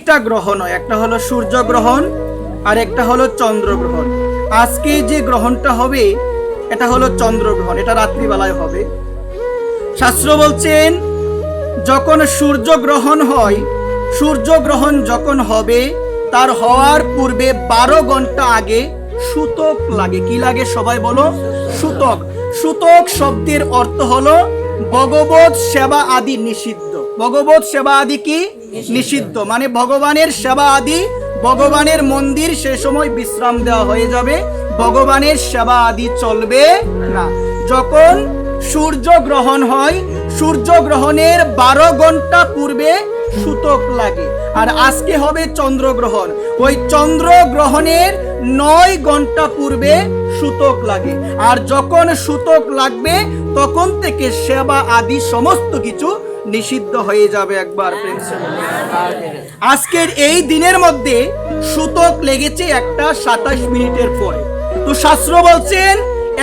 দুইটা গ্রহণ হয়, একটা হলো সূর্যগ্রহণ আর একটা হলো চন্দ্রগ্রহণ। আজকে যে গ্রহণটা হবে এটা হলো চন্দ্রগ্রহণ, এটা রাত্রিবেলায় হবে। শাস্ত্র বলছেন যখন সূর্যগ্রহণ হয়, সূর্যগ্রহণ যখন হবে তার হওয়ার পূর্বে 12 ঘন্টা আগে সূতক লাগে। কি লাগে সবাই বলো? সূতক। সূতক শব্দের অর্থ হলো ভগবত সেবা আদি নিষিদ্ধ। ভগবত সেবা আদি কি? নিষিদ্ধ, মানে ভগবানের সেবা আদি, ভগবানের মন্দির সে সময় বিশ্রাম দেওয়া হয়ে যাবে, ভগবানের সেবা আদি চলবে না। যখন সূর্য গ্রহণ হয়, সূর্য গ্রহণের 12 ঘন্টা পূর্বে সূতক লাগে। আর আজকে হবে চন্দ্রগ্রহণ, ওই চন্দ্রগ্রহণের 9 ঘন্টা পূর্বে সূতক লাগে। আর যখন সূতক লাগবে তখন থেকে সেবা আদি সমস্ত কিছু নিষিদ্ধ হয়ে যাবে। একবার প্রেম সে বলুন। আজকের এই দিনের মধ্যে সূতক লেগেছে 1:27 মিনিটের পরে। তো শাস্ত্র বলছেন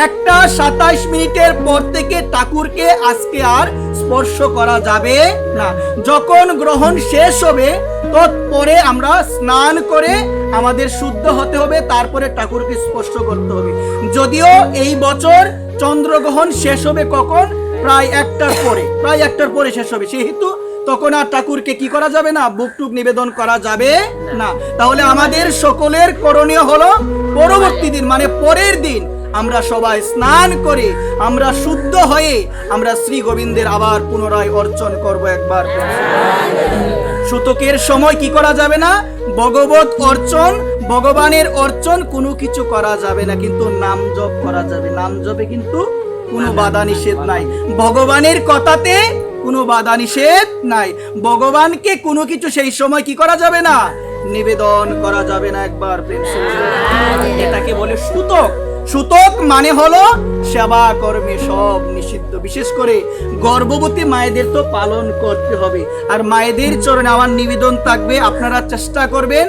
1:27 মিনিটের পর থেকে ঠাকুরকে আজকে আর স্পর্শ করা যাবে না। যখন গ্রহণ শেষ হবে তৎপরে আমরা স্নান করে আমাদের শুদ্ধ হতে হবে, তারপরে ঠাকুরকে স্পর্শ করতে হবে। যদিও এই বছর চন্দ্রগ্রহণ শেষ হবে কখন? প্রায় 1টার পরে, প্রায় 1টার পরে শেষ হবে, সেহেতু তখন আর ঠাকুরকে কি করা যাবে না, বুকটুক নিবেদন করা যাবে না। তাহলে আমাদের সকলের করণীয় হলো পরবর্তী দিন, মানে পরের দিন আমরা সবাই স্নান করে আমরা শুদ্ধ হয়ে আমরা শ্রী গোবিন্দের আবার পুনরায় অর্চন করব। একবার সূতকের সময় কি করা যাবে না? ভগবত অর্চন, ভগবানের অর্চন কোনো কিছু করা যাবে না, কিন্তু নাম জপ করা যাবে। নাম জপে কিন্তু কোনো বাধা নিষেধ নাই, ভগবানের কথাতে কোনো বাধা নিষেধ নাই। ভগবানকে কোনো কিছু সেই সময় কি করা যাবে না, নিবেদন করা যাবে না। একবার প্রেম সে, এটাকে বলে সূতক। সূতক মানে হলো সেবা কর্মে সব নিষিদ্ধ। বিশেষ করে গর্ভবতী মায়েদের তো পালন করতে হবে। আর মায়েদের চরণে আমার নিবেদন থাকবে, আপনারা চেষ্টা করবেন